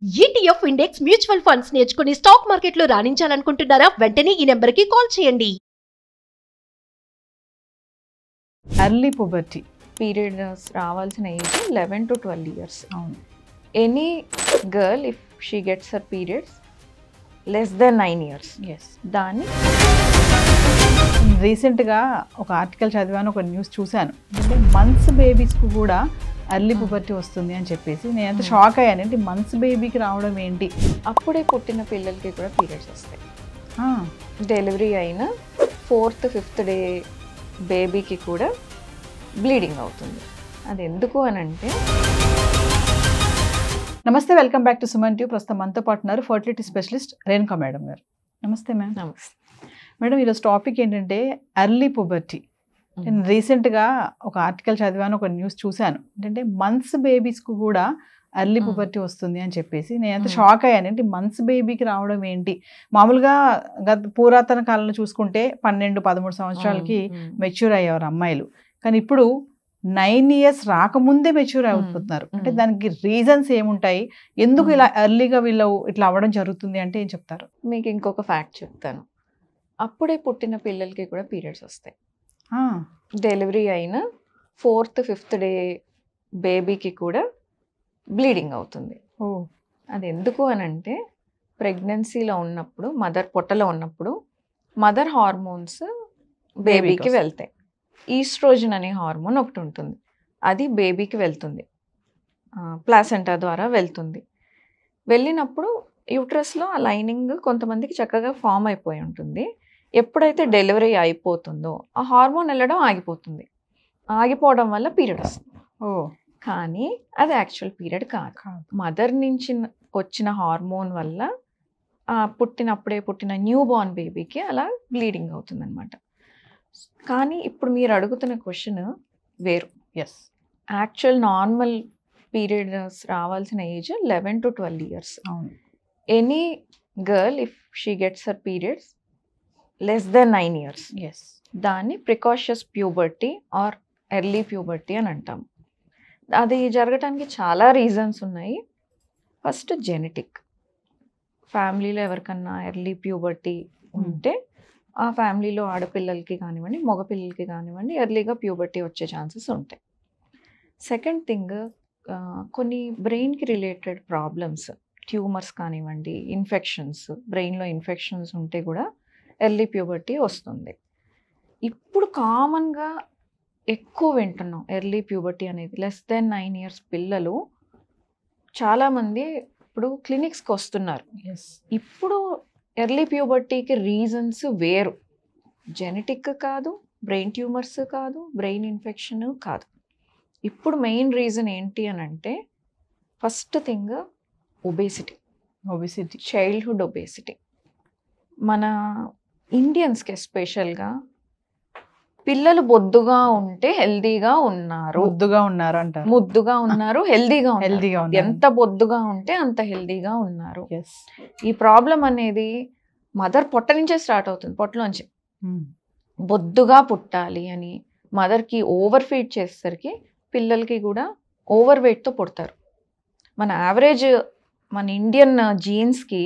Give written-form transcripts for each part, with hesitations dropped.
ETF index mutual funds నేర్చుకుని stock మార్కెట్లో రాణించాలనుకుంటున్నారా? వెంటనే ఈ నెంబర్కి కాల్ చేయండి. ఎర్లీ పుబర్టీ పీరియడ్స్ రావాల్సిన ఏజ్ 11 to 12 years. అవును. Any girl if she gets her periods less than 9 years, yes. దాన్ని రీసెంట్గా ఒక ఆర్టికల్ చదివాను, ఒక న్యూస్ చూశాను. అంటే మంత్స్ బేబీస్కు కూడా ఎర్లీ పుబర్టీ వస్తుంది అని చెప్పేసి నేను ఎంత షాక్ అయ్యాను. ఏంటి మంత్స్ బేబీకి రావడం ఏంటి? అప్పుడే పుట్టిన పిల్లలకి కూడా పీరియడ్స్ వస్తాయి. ఆ, డెలివరీ అయిన 4th, 5th డే బేబీకి కూడా బ్లీడింగ్ అవుతుంది. అది ఎందుకు అని అంటే, నమస్తే, welcome back to Suman tube. ప్రస్తుతం మనతో పాటు ఉన్నారు ఫర్టిలిటీ స్పెషలిస్ట్ రేణుకా మేడం గారు. నమస్తే మ్యామ్. నమస్తే. మేడం, ఈరోజు టాపిక్ ఏంటంటే ఎర్లీ పుబర్టీ. నేను రీసెంట్గా ఒక ఆర్టికల్ చదివాను, ఒక న్యూస్ చూశాను. ఏంటంటే మంత్స్ బేబీస్కు కూడా ఎర్లీ పుబర్టీ వస్తుంది అని చెప్పేసి నేను ఎంత షాక్ అయ్యాను. ఏంటి మంత్స్ బేబీకి రావడం ఏంటి? మామూలుగా పురాతన కాలంలో చూసుకుంటే 12-13 సంవత్సరాలకి మెచ్యూర్ అయ్యేవారు అమ్మాయిలు. కానీ ఇప్పుడు 9 years రాకముందే మెచ్యూర్ అయిపోతున్నారు. అంటే దానికి రీజన్స్ ఏముంటాయి? ఎందుకు ఇలా ఎర్లీగా వీళ్ళు ఇట్లా అవ్వడం జరుగుతుంది అంటే ఏం చెప్తారు? మీకు ఇంకొక ఫ్యాక్ట్ చెప్తాను. అప్పుడే పుట్టిన పిల్లలకి కూడా పీరియడ్స్ వస్తాయి. డెలివరీ అయిన 4th, 5th డే బేబీకి కూడా బ్లీడింగ్ అవుతుంది. ఓ, అది ఎందుకు అని అంటే, ప్రెగ్నెన్సీలో ఉన్నప్పుడు, మదర్ పొట్టలో ఉన్నప్పుడు మదర్ హార్మోన్స్ బేబీకి వెళ్తాయి. ఈస్ట్రోజన్ అనే హార్మోన్ ఒకటి ఉంటుంది, అది బేబీకి వెళ్తుంది, ప్లాసెంటా ద్వారా వెళ్తుంది. వెళ్ళినప్పుడు యూట్రస్లో ఆ లైనింగ్ కొంతమందికి చక్కగా ఫామ్ అయిపోయి ఉంటుంది. ఎప్పుడైతే డెలివరీ అయిపోతుందో ఆ హార్మోన్ వెళ్ళడం ఆగిపోతుంది. ఆగిపోవడం వల్ల పీరియడ్ వస్తుంది. ఓ, కానీ అది యాక్చువల్ పీరియడ్ కాదు. మదర్ నుంచి వచ్చిన హార్మోన్ వల్ల పుట్టినప్పుడే పుట్టిన న్యూ బార్న్ బేబీకి అలా బ్లీడింగ్ అవుతుంది అనమాట. కానీ ఇప్పుడు మీరు అడుగుతున్న క్వశ్చన్ వేరు. ఎస్. యాక్చువల్ నార్మల్ పీరియడ్స్ రావాల్సిన ఏజ్ 11 to 12 years. అవును. Any girl if she gets her periods less than 9 years, yes. దాన్ని precocious puberty or early puberty అని అంటాం. అది జరగటానికి చాలా రీజన్స్ ఉన్నాయి. First genetic. ఫ్యామిలీలో ఎవరికన్నా ఎర్లీ ప్యూబర్టీ ఉంటే ఆ ఫ్యామిలీలో ఆడపిల్లలకి కానివ్వండి, మగపిల్లలకి కానివ్వండి, ఎర్లీగా ప్యూబర్టీ వచ్చే ఛాన్సెస్ ఉంటాయి. సెకండ్ థింగ్, కొన్ని బ్రెయిన్కి రిలేటెడ్ ప్రాబ్లమ్స్, ట్యూమర్స్ కానివ్వండి, ఇన్ఫెక్షన్స్, బ్రెయిన్లో ఇన్ఫెక్షన్స్ ఉంటే కూడా ఎర్లీ ప్యూబర్టీ వస్తుంది. ఇప్పుడు కామన్గా ఎక్కువ వింటున్నాం ఎర్లీ ప్యూబర్టీ అనేది. లెస్ దెన్ 9 years పిల్లలు చాలామంది ఇప్పుడు క్లినిక్స్కి వస్తున్నారు. ఎస్. ఇప్పుడు ఎర్లీ ప్యూబర్టీకి రీజన్స్ వేరు. జెనెటిక్ కాదు, బ్రెయిన్ ట్యూమర్స్ కాదు, బ్రెయిన్ ఇన్ఫెక్షన్ కాదు. ఇప్పుడు మెయిన్ రీజన్ ఏంటి అని అంటే, first thing obesity. Obesity, childhood obesity. మన ఇండియన్స్కి ఎస్పెషల్గా పిల్లలు బొద్దుగా ఉంటే హెల్దీగా ఉన్నారు, ముద్దుగా ఉన్నారు అంటారు. ముద్దుగా ఉన్నారు, హెల్దీగా హెల్దీగా ఉన్నారు. ఉన్నారు. ఎంత బొద్దుగా ఉంటే అంత హెల్దీగా ఉన్నారు. ఎస్. ఈ ప్రాబ్లం అనేది మదర్ పొట్ట నుంచే స్టార్ట్ అవుతుంది. పొట్టలోంచి బొద్దుగా పుట్టాలి అని మదర్కి ఓవర్ ఫీడ్ చేసేసరికి పిల్లలకి కూడా ఓవర్ వెయిట్తో పుడతారు. మన యావరేజ్ మన ఇండియన్ జీన్స్కి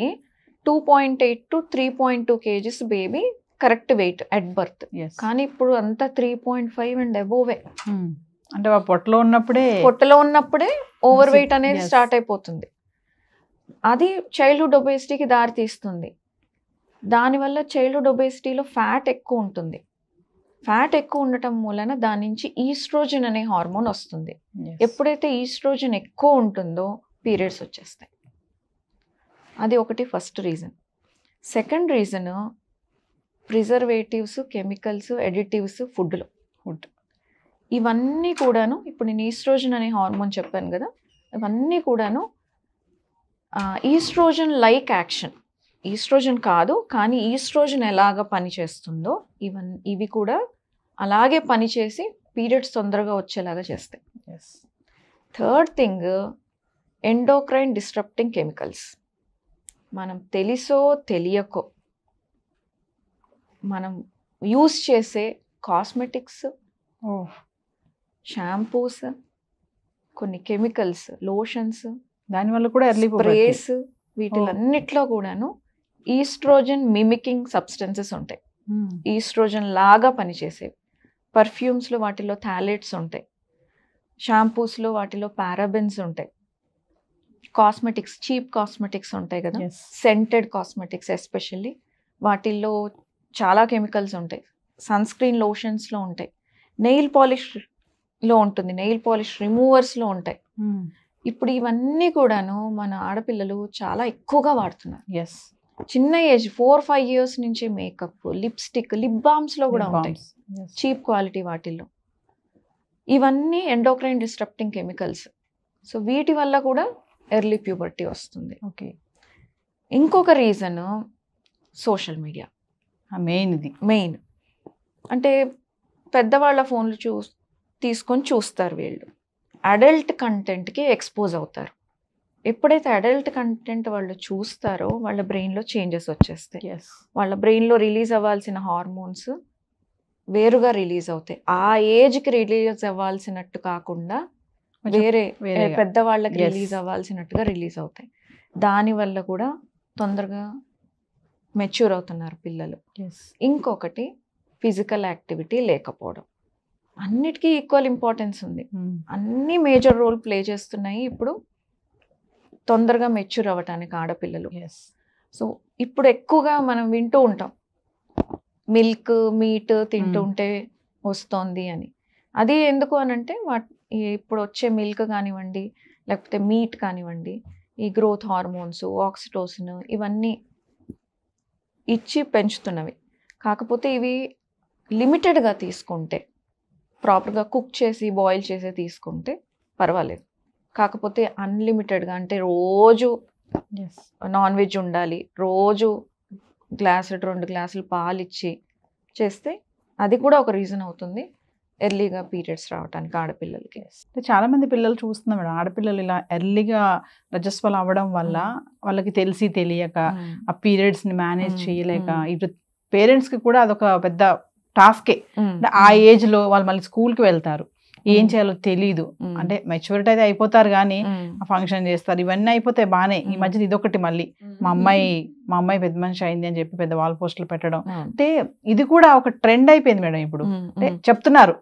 2.8 to 3.2 kgs baby correct weight at birth. Yes. కానీ ఇప్పుడు అంతా 3.5 and అబోవే. అంటే ఆ పొట్టలో ఉన్నప్పుడే ఓవర్ వెయిట్ అనేది Yes. స్టార్ట్ స్టార్ట్ అయిపోతుంది. అది చైల్డ్హుడ్ ఒబేసిటీకి దారి తీస్తుంది. దానివల్ల చైల్డ్హుడ్ ఒబేసిటీలో ఫ్యాట్ ఎక్కువ ఉంటుంది. ఫ్యాట్ ఎక్కువ ఉండటం మూలన దాని నుంచి ఈస్ట్రోజన్ అనే హార్మోన్ వస్తుంది. ఎప్పుడైతే ఈస్ట్రోజన్ ఎక్కువ ఉంటుందో పీరియడ్స్ వచ్చేస్తాయి. అది ఒకటి first reason. Second reason, preservatives, chemicals, additives ఫుడ్లో. ఇవన్నీ కూడాను, ఇప్పుడు నేను ఈస్ట్రోజన్ అనే హార్మోన్ చెప్పాను కదా, ఇవన్నీ కూడాను ఈస్ట్రోజన్ లైక్ యాక్షన్. ఈస్ట్రోజన్ కాదు, కానీ ఈస్ట్రోజన్ ఎలాగ పనిచేస్తుందో ఇవి కూడా అలాగే పనిచేసి పీరియడ్స్ తొందరగా వచ్చేలాగా చేస్తాయి. Third thing, endocrine disrupting chemicals. మనం తెలుసో తెలియకో మనం యూస్ చేసే కాస్మెటిక్స్, షాంపూస్, కొన్ని కెమికల్స్, లోషన్స్, దానివల్ల కూడా ఎర్లీ స్ప్రేస్ వీటిలన్నిట్లో కూడాను ఈస్ట్రోజన్ మిమికింగ్ సబ్స్టెన్సెస్ ఉంటాయి, ఈస్ట్రోజన్ లాగా పనిచేసేవి. పర్ఫ్యూమ్స్లో వాటిలో థాలేట్స్ ఉంటాయి, షాంపూస్లో వాటిలో పారాబెన్స్ ఉంటాయి, కాస్మెటిక్స్ చీప్ కాస్మెటిక్స్ ఉంటాయి కదా, సెంటెడ్ కాస్మెటిక్స్ ఎస్పెషల్లీ వాటిల్లో చాలా కెమికల్స్ ఉంటాయి, సన్ స్క్రీన్ లోషన్స్లో ఉంటాయి, నెయిల్ పాలిష్లో ఉంటుంది, నెయిల్ పాలిష్ రిమూవర్స్లో ఉంటాయి. ఇప్పుడు ఇవన్నీ కూడాను మన ఆడపిల్లలు చాలా ఎక్కువగా వాడుతున్నారు. చిన్న ఏజ్ 4-5 years నుంచి మేకప్, లిప్స్టిక్, లిప్ బామ్స్లో కూడా ఉంటాయి చీప్ క్వాలిటీ వాటిల్లో. ఇవన్నీ ఎండోక్రైన్ డిస్టర్బింగ్ కెమికల్స్. సో వీటి వల్ల కూడా ఎర్లీ ప్యూబర్టీ వస్తుంది. ఓకే. ఇంకొక రీజన్ సోషల్ మీడియా. మెయిన్ అంటే పెద్దవాళ్ళ ఫోన్లు తీసుకొని చూస్తారు వీళ్ళు, అడల్ట్ కంటెంట్కి ఎక్స్పోజ్ అవుతారు. ఎప్పుడైతే అడల్ట్ కంటెంట్ వాళ్ళు చూస్తారో వాళ్ళ బ్రెయిన్లో చేంజెస్ వచ్చేస్తాయి. వాళ్ళ బ్రెయిన్లో రిలీజ్ అవ్వాల్సిన హార్మోన్స్ వేరుగా రిలీజ్ అవుతాయి. ఆ ఏజ్కి రిలీజ్ అవ్వాల్సినట్టు కాకుండా వేరే పెద్దవాళ్ళకి రిలీజ్ అవ్వాల్సినట్టుగా రిలీజ్ అవుతాయి. దానివల్ల కూడా తొందరగా మెచ్యూర్ అవుతున్నారు పిల్లలు. ఇంకొకటి ఫిజికల్ యాక్టివిటీ లేకపోవడం. అన్నిటికీ ఈక్వల్ ఇంపార్టెన్స్ ఉంది, అన్ని మేజర్ రోల్ ప్లే చేస్తున్నాయి ఇప్పుడు తొందరగా మెచ్యూర్ అవ్వటానికి ఆడపిల్లలు. సో ఇప్పుడు ఎక్కువగా మనం వింటూ ఉంటాం మిల్క్ మీట్ తింటూ ఉంటే వస్తుంది అని. అది ఎందుకు అనంటే ఇప్పుడు వచ్చే మిల్క్ కానివ్వండి లేకపోతే మీట్ కానివ్వండి, ఈ గ్రోత్ హార్మోన్స్, ఆక్సిటోసిన్ ఇవన్నీ ఇచ్చి పెంచుతున్నవి. కాకపోతే ఇవి లిమిటెడ్గా తీసుకుంటే, ప్రాపర్గా కుక్ చేసి బాయిల్ చేసి తీసుకుంటే పర్వాలేదు. కాకపోతే అన్లిమిటెడ్గా అంటే రోజు నాన్ వెజ్ ఉండాలి, రోజు 1-2 గ్లాసులు పాలు ఇచ్చి చేస్తే అది కూడా ఒక రీజన్ అవుతుంది ఎర్లీగా పీరియడ్స్ రావడానికి ఆడపిల్లలకి. చాలా మంది పిల్లలు చూస్తున్నాం మేడం, ఆడపిల్లలు ఇలా ఎర్లీగా రజస్వలు అవ్వడం వల్ల వాళ్ళకి తెలిసి తెలియక ఆ పీరియడ్స్ ని మేనేజ్ చేయలేక, ఇప్పుడు పేరెంట్స్ కి కూడా అదొక పెద్ద టాస్కే. ఆ ఏజ్ లో వాళ్ళు మళ్ళీ స్కూల్ కి వెళ్తారు, ఏం చేయాలో తెలీదు. అంటే మెచ్యూరిటీ అయితే అయిపోతారు కానీ ఫంక్షన్ చేస్తారు, ఇవన్నీ అయిపోతాయి బానే. ఈ మధ్య ఇదొకటి మళ్ళీ మా అమ్మాయి పెద్ద మనిషి అయింది అని చెప్పి పెద్ద వాల్ పోస్టులు పెట్టడం, అంటే ఇది కూడా ఒక ట్రెండ్ అయిపోయింది మేడం ఇప్పుడు. అంటే చెప్తున్నారు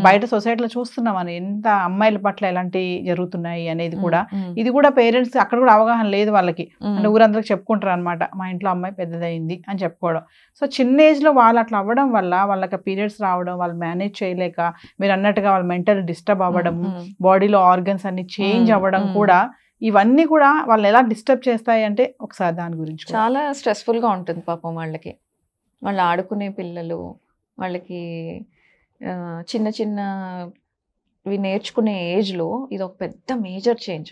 బయట సొసైటీలో చూస్తున్నాం అని, ఎంత అమ్మాయిల పట్ల ఎలాంటి జరుగుతున్నాయి అనేది కూడా. ఇది కూడా పేరెంట్స్ అక్కడ కూడా అవగాహన లేదు వాళ్ళకి, అంటే ఊరందరికి చెప్పుకుంటారు అనమాట, మా ఇంట్లో అమ్మాయి పెద్దదైంది అని చెప్పుకోవడం. సో చిన్న ఏజ్ లో వాళ్ళు అట్లా అవ్వడం వల్ల వాళ్ళకి పీరియడ్స్ రావడం, వాళ్ళు మేనేజ్ చేయలేక మీరు అన్నట్టుగా వాళ్ళు మెంటల్ డిస్టర్బ్ అవ్వడం, బాడీలో ఆర్గన్స్ అన్ని చేంజ్ అవ్వడం కూడా, ఇవన్నీ కూడా వాళ్ళని ఎలా డిస్టర్బ్ చేస్తాయి అంటే ఒకసారి దాని గురించి. చాలా స్ట్రెస్ఫుల్ గా ఉంటుంది పాపం వాళ్ళకి. వాళ్ళు ఆడుకునే పిల్లలు, వాళ్ళకి చిన్నవి నేర్చుకునే ఏజ్లో ఇది ఒక పెద్ద మేజర్ చేంజ్.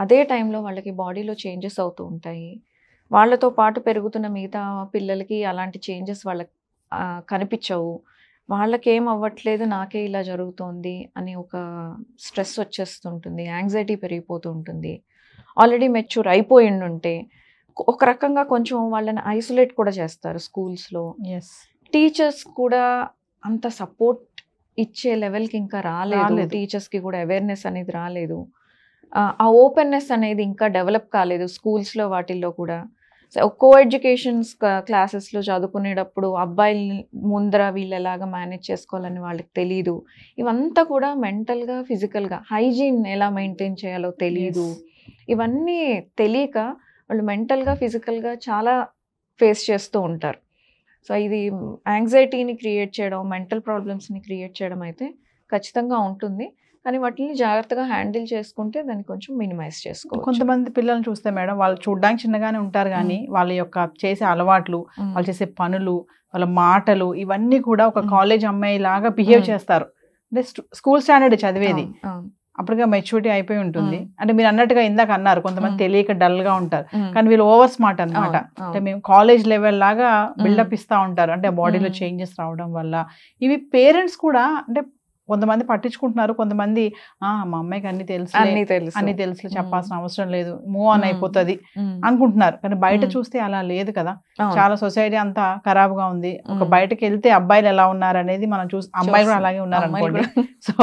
అదే టైంలో వాళ్ళకి బాడీలో చేంజెస్ అవుతూ ఉంటాయి. వాళ్ళతో పాటు పెరుగుతున్న మిగతా పిల్లలకి అలాంటి చేంజెస్ వాళ్ళకి కనిపించవు. వాళ్ళకేం అవ్వట్లేదు, నాకే ఇలా జరుగుతోంది అని ఒక స్ట్రెస్ వచ్చేస్తుంటుంది, యాంగ్జైటీ పెరిగిపోతూ ఉంటుంది. ఆల్రెడీ మెచ్యూర్ అయిపోయి ఉంటే ఒక రకంగా కొంచెం వాళ్ళని ఐసోలేట్ కూడా చేస్తారు స్కూల్స్లో. టీచర్స్ కూడా అంత సపోర్ట్ ఇచ్చే లెవెల్కి ఇంకా రాలేదు, టీచర్స్కి కూడా అవేర్నెస్ అనేది రాలేదు, ఆ ఓపెన్నెస్ అనేది ఇంకా డెవలప్ కాలేదు స్కూల్స్లో వాటిల్లో కూడా. కో ఎడ్యుకేషన్స్ క్లాసెస్లో చదువుకునేటప్పుడు అబ్బాయిల ముందర వీళ్ళు ఎలాగ మేనేజ్ చేసుకోవాలని వాళ్ళకి తెలీదు. ఇవంతా కూడా మెంటల్గా ఫిజికల్గా హైజీన్ ఎలా మెయింటైన్ చేయాలో తెలీదు. ఇవన్నీ తెలియక వాళ్ళు మెంటల్గా ఫిజికల్గా చాలా ఫేస్ చేస్తూ ఉంటారు. సో ఇది యాంగ్జైటీని క్రియేట్ చేయడం, మెంటల్ ప్రాబ్లమ్స్ని క్రియేట్ చేయడం అయితే ఖచ్చితంగా ఉంటుంది. కానీ వాటిని జాగ్రత్తగా హ్యాండిల్ చేసుకుంటే దాన్ని కొంచెం మినిమైజ్ చేసుకోవచ్చు. కొంతమంది పిల్లల్ని చూస్తే మేడం, వాళ్ళు చూడడానికి చిన్నగానే ఉంటారు కానీ వాళ్ళ యొక్క చేసే అలవాట్లు, వాళ్ళు చేసే పనులు, వాళ్ళ మాటలు ఇవన్నీ కూడా ఒక కాలేజ్ అమ్మాయి లాగా బిహేవ్ చేస్తారు. అంటే స్కూల్ స్టాండర్డ్ చదివేది, అప్పటిగా మెచ్యూరిటీ అయిపోయి ఉంటుంది. అంటే మీరు అన్నట్టుగా ఇందాక అన్నారు కొంతమంది తెలియక డల్ గా ఉంటారు, కానీ వీళ్ళు ఓవర్ స్మార్ట్ అనమాట. అంటే మేము కాలేజ్ లెవెల్ లాగా బిల్డప్ ఇస్తా ఉంటారు, అంటే బాడీలో చేంజెస్ రావడం వల్ల. ఇవి పేరెంట్స్ కూడా అంటే కొంతమంది పట్టించుకుంటున్నారు, కొంతమంది మా అమ్మాయికి అన్ని తెలుసు అన్ని తెలుసు చెప్పాల్సిన అవసరం లేదు, మూవ్ ఆన్ అయిపోతుంది అనుకుంటున్నారు. కానీ బయట చూస్తే అలా లేదు కదా, చాలా సొసైటీ అంతా ఖరాబ్ గా ఉంది. ఒక బయటకు వెళ్తే అబ్బాయిలు ఎలా ఉన్నారు అనేది మనం చూసి అమ్మాయి కూడా అలాగే ఉన్నారు అనుకోండి. సో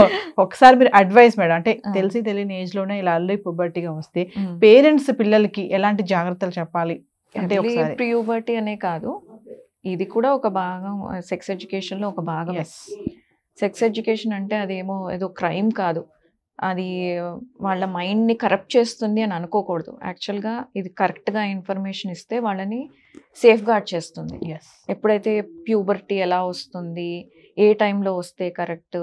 ఒకసారి మీరు అడ్వైస్ మేడం, అంటే తెలిసి తెలియని ఏజ్ లోనే ఇలా అల్లి పుబర్టీగా వస్తే పేరెంట్స్ పిల్లలకి ఎలాంటి జాగ్రత్తలు చెప్పాలి అంటే? ఒకసారి ప్యూబర్టీ అనే కాదు, ఇది కూడా ఒక భాగం, సెక్స్ ఎడ్యుకేషన్ లో ఒక భాగం. సెక్స్ ఎడ్యుకేషన్ అంటే అదేమో ఏదో క్రైమ్ కాదు, అది వాళ్ళ మైండ్ని కరప్ట్ చేస్తుంది అని అనుకోకూడదు. యాక్చువల్గా ఇది కరెక్ట్గా ఇన్ఫర్మేషన్ ఇస్తే వాళ్ళని సేఫ్ గార్డ్ చేస్తుంది. ఎప్పుడైతే ప్యూబర్టీ ఎలా వస్తుంది, ఏ టైంలో వస్తే కరెక్ట్,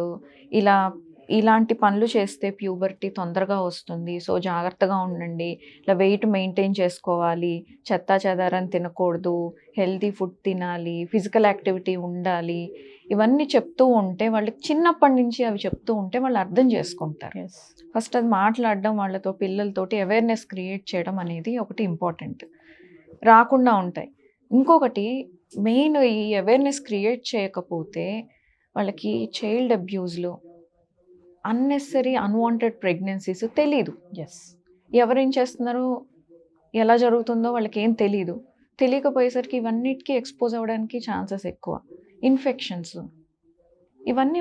ఇలాంటి పనులు చేస్తే ప్యూబర్టీ తొందరగా వస్తుంది, సో జాగ్రత్తగా ఉండండి, ఇలా వెయిట్ మెయింటైన్ చేసుకోవాలి, చెత్తా చెదారం తినకూడదు, హెల్తీ ఫుడ్ తినాలి, ఫిజికల్ యాక్టివిటీ ఉండాలి, ఇవన్నీ చెప్తూ ఉంటే వాళ్ళకి చిన్నప్పటి నుంచి అవి చెప్తూ ఉంటే వాళ్ళు అర్థం చేసుకుంటారు. ఫస్ట్ అది మాట్లాడడం, వాళ్ళతో పిల్లలతోటి అవేర్నెస్ క్రియేట్ చేయడం అనేది ఒకటి ఇంపార్టెంట్, రాకుండా ఉంటాయి. ఇంకొకటి మెయిన్, ఈ అవేర్నెస్ క్రియేట్ చేయకపోతే వాళ్ళకి చైల్డ్ అబ్యూజ్లు, అన్నెసరీ అన్వాంటెడ్ ప్రెగ్నెన్సీస్ తెలీదు. ఎవరేం చేస్తున్నారో ఎలా జరుగుతుందో వాళ్ళకి ఏం తెలీదు. తెలియకపోయేసరికి ఇవన్నిటికీ ఎక్స్పోజ్ అవ్వడానికి ఛాన్సెస్ ఎక్కువ. ఇన్ఫెక్షన్స్, ఇవన్నీ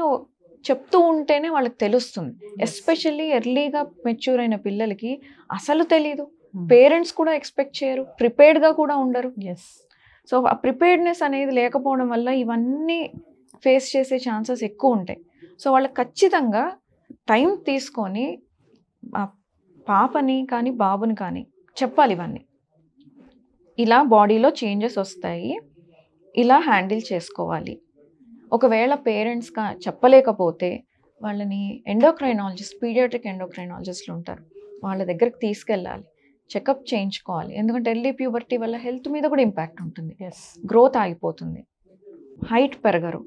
చెప్తూ ఉంటేనే వాళ్ళకి తెలుస్తుంది. ఎస్పెషల్లీ ఎర్లీగా మెచ్యూర్ అయిన పిల్లలకి అసలు తెలీదు, పేరెంట్స్ కూడా ఎక్స్పెక్ట్ చేయరు, ప్రిపేర్డ్గా కూడా ఉండరు. సో ఆ ప్రిపేర్డ్నెస్ అనేది లేకపోవడం వల్ల ఇవన్నీ ఫేస్ చేసే ఛాన్సెస్ ఎక్కువ ఉంటాయి. సో వాళ్ళకి ఖచ్చితంగా టైం తీసుకొని ఆ పాపని కానీ బాబుని కానీ చెప్పాలి, ఇవన్నీ ఇలా బాడీలో చేంజెస్ వస్తాయి, ఇలా హ్యాండిల్ చేసుకోవాలి. ఒకవేళ పేరెంట్స్ చెప్పలేకపోతే వాళ్ళని ఎండోక్రైనాలజిస్ట్, పీడియాట్రిక్ ఎండోక్రైనాలజిస్ట్లు ఉంటారు, వాళ్ళ దగ్గరికి తీసుకెళ్ళాలి, చెకప్ చేయించుకోవాలి. ఎందుకంటే ఎర్లీ ప్యూబర్టీ వల్ల హెల్త్ మీద కూడా ఇంపాక్ట్ ఉంటుంది, గ్రోత్ ఆగిపోతుంది, హైట్ పెరగరు,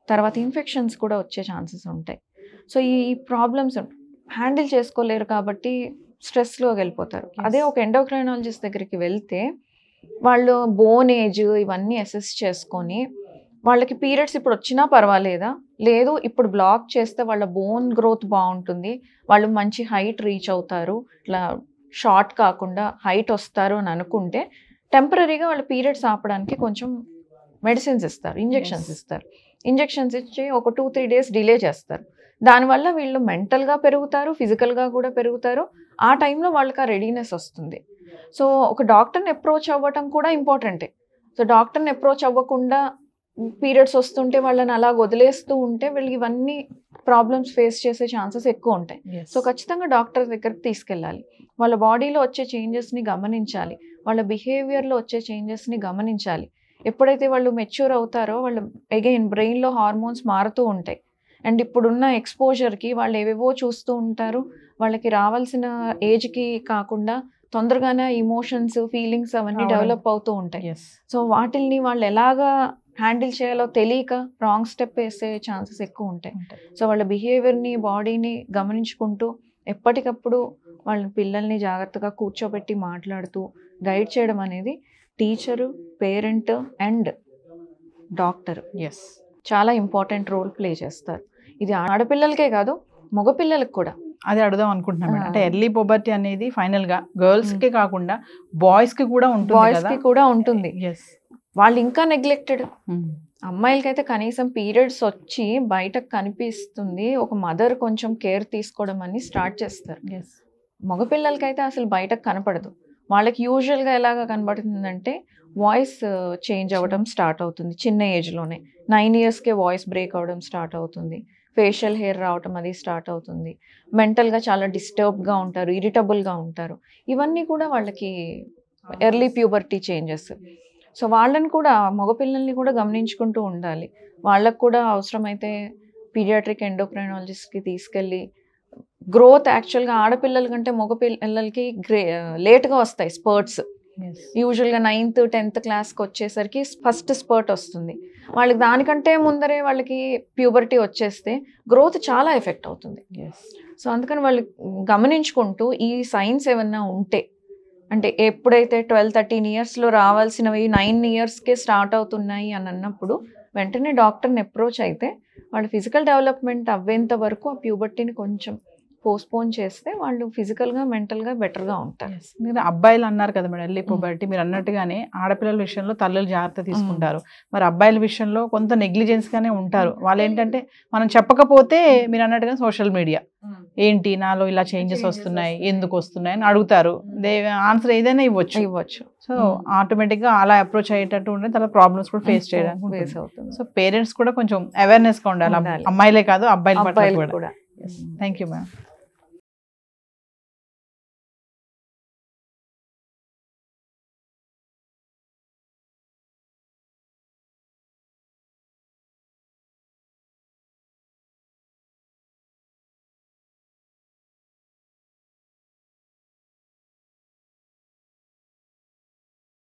తర్వాత ఇన్ఫెక్షన్స్ కూడా వచ్చే ఛాన్సెస్ ఉంటాయి. సో ఈ ప్రాబ్లమ్స్ హ్యాండిల్ చేసుకోలేరు కాబట్టి స్ట్రెస్లో వెళ్ళిపోతారు. అదే ఒక ఎండోక్రైనాలజిస్ట్ దగ్గరికి వెళ్తే వాళ్ళు బోన్ ఏజ్ ఇవన్నీ అసెస్ చేసుకొని వాళ్ళకి పీరియడ్స్ ఇప్పుడు వచ్చినా పర్వాలేదా, లేదు ఇప్పుడు బ్లాక్ చేస్తే వాళ్ళ బోన్ గ్రోత్ బాగుంటుంది, వాళ్ళు మంచి హైట్ రీచ్ అవుతారు, ఇట్లా షార్ట్ కాకుండా హైట్ వస్తారు అని అనుకుంటే టెంపరీగా వాళ్ళ పీరియడ్స్ ఆపడానికి కొంచెం మెడిసిన్స్ ఇస్తారు, ఇంజెక్షన్స్ ఇస్తారు. ఇంజెక్షన్స్ ఇచ్చి ఒక 2-3 days డిలే చేస్తారు. దానివల్ల వీళ్ళు మెంటల్గా పెరుగుతారు, ఫిజికల్గా కూడా పెరుగుతారు. ఆ టైంలో వాళ్ళకి ఆ రెడీనెస్ వస్తుంది. సో ఒక డాక్టర్ని అప్రోచ్ అవ్వటం కూడా ఇంపార్టెంటే. సో డాక్టర్ని అప్రోచ్ అవ్వకుండా పీరియడ్స్ వస్తుంటే వాళ్ళని అలా వదిలేస్తూ ఉంటే వీళ్ళకి ఇవన్నీ ప్రాబ్లమ్స్ ఫేస్ చేసే ఛాన్సెస్ ఎక్కువ ఉంటాయి. సో ఖచ్చితంగా డాక్టర్ దగ్గరికి తీసుకెళ్ళాలి, వాళ్ళ బాడీలో వచ్చే చేంజెస్ని గమనించాలి, వాళ్ళ బిహేవియర్లో వచ్చే చేంజెస్ని గమనించాలి. ఎప్పుడైతే వాళ్ళు మెచ్యూర్ అవుతారో వాళ్ళు అగైన్ బ్రెయిన్లో హార్మోన్స్ మారుతూ ఉంటాయి. అండ్ ఇప్పుడున్న ఎక్స్పోజర్కి వాళ్ళు ఏవేవో చూస్తూ ఉంటారు, వాళ్ళకి రావాల్సిన ఏజ్కి కాకుండా తొందరగానే ఇమోషన్స్, ఫీలింగ్స్ అవన్నీ డెవలప్ అవుతూ ఉంటాయి. సో వాటిల్ని వాళ్ళు ఎలాగా హ్యాండిల్ చేయాలో తెలియక రాంగ్ స్టెప్ వేసే ఛాన్సెస్ ఎక్కువ ఉంటాయి. సో వాళ్ళ బిహేవియర్ని, బాడీని గమనించుకుంటూ ఎప్పటికప్పుడు వాళ్ళ పిల్లల్ని జాగ్రత్తగా కూర్చోబెట్టి మాట్లాడుతూ గైడ్ చేయడం అనేది టీచరు, పేరెంట్ అండ్ డాక్టర్ చాలా ఇంపార్టెంట్ రోల్ ప్లే చేస్తారు. ఇది ఆడపిల్లలకే కాదు, మగపిల్లలకు కూడా. అదే అడుగుదాం అనుకుంటున్నాను, అంటే ఎర్లీ పుబర్టీ అనేది ఫైనల్ గా గర్ల్స్ కి కాకుండా బాయ్స్ కి కూడా ఉంటుంది. వాళ్ళు ఇంకా నెగ్లెక్టెడ్. అమ్మాయిలకైతే కనీసం పీరియడ్స్ వచ్చి బయటకు కనిపిస్తుంది, ఒక మదర్ కొంచెం కేర్ తీసుకోవడం అని స్టార్ట్ చేస్తారు. మగపిల్లలకైతే అసలు బయటకు కనపడదు. వాళ్ళకి యూజువల్గా ఎలాగా కనబడుతుందంటే వాయిస్ చేంజ్ అవ్వడం స్టార్ట్ అవుతుంది చిన్న ఏజ్లోనే. 9 yearsకే వాయిస్ బ్రేక్ అవ్వడం స్టార్ట్ అవుతుంది, ఫేషియల్ హెయిర్ రావటం అది స్టార్ట్ అవుతుంది, మెంటల్గా చాలా డిస్టర్బ్గా ఉంటారు, ఇరిటబుల్గా ఉంటారు. ఇవన్నీ కూడా వాళ్ళకి ఎర్లీ ప్యూబర్టీ చేంజెస్. సో వాళ్ళని కూడా, మగపిల్లల్ని కూడా గమనించుకుంటూ ఉండాలి. వాళ్ళకు కూడా అవసరమైతే పీడియాట్రిక్ ఎండోక్రైనాలజిస్ట్కి తీసుకెళ్ళి, గ్రోత్ యాక్చువల్గా ఆడపిల్లల కంటే మగపిల్లలకి లేట్గా వస్తాయి స్పర్ట్స్. యూజువల్గా 9th, 10th క్లాస్కి వచ్చేసరికి ఫస్ట్ స్పర్ట్ వస్తుంది. వాళ్ళకి దానికంటే ముందరే వాళ్ళకి ప్యూబర్టీ వచ్చేస్తే గ్రోత్ చాలా ఎఫెక్ట్ అవుతుంది. సో అందుకని వాళ్ళు గమనించుకుంటూ ఈ సైన్స్ ఏమన్నా ఉంటే, అంటే ఎప్పుడైతే 12-13 yearsలో రావాల్సినవి 9 yearsకే స్టార్ట్ అవుతున్నాయి అని అన్నప్పుడు వెంటనే డాక్టర్ని అప్రోచ్ అయితే వాళ్ళ ఫిజికల్ డెవలప్మెంట్ అవ్వేంత వరకు ఆ ప్యూబర్టీని కొంచెం పోస్ట్పోన్ చేస్తే వాళ్ళు ఫిజికల్గా మెంటల్గా బెటర్గా ఉంటారు. మీరు అబ్బాయిలు అన్నారు కదా మేడం ఎర్లీ పుబర్టీ, మీరు అన్నట్టుగానే ఆడపిల్లల విషయంలో తల్లులు జాగ్రత్త తీసుకుంటారు, మరి అబ్బాయిల విషయంలో కొంత నెగ్లిజెన్స్ గానే ఉంటారు. వాళ్ళు ఏంటంటే మనం చెప్పకపోతే మీరు అన్నట్టుగా సోషల్ మీడియా ఏంటి నాలో ఇలా చేంజెస్ వస్తున్నాయి, ఎందుకు వస్తున్నాయి అని అడుగుతారు. ఆన్సర్ ఏదైనా ఇవ్వచ్చు. సో ఆటోమేటిక్ గా అలా అప్రోచ్ అయ్యేటట్టు ఉంటే తర్వాత ప్రాబ్లమ్స్ కూడా ఫేస్ చేయడానికి ఫేస్ అవుతుంది. సో పేరెంట్స్ కూడా కొంచెం అవేర్నెస్ గా ఉండాలి, అమ్మాయిలే కాదు అబ్బాయిల పట్ల కూడా. Thank you ma'am.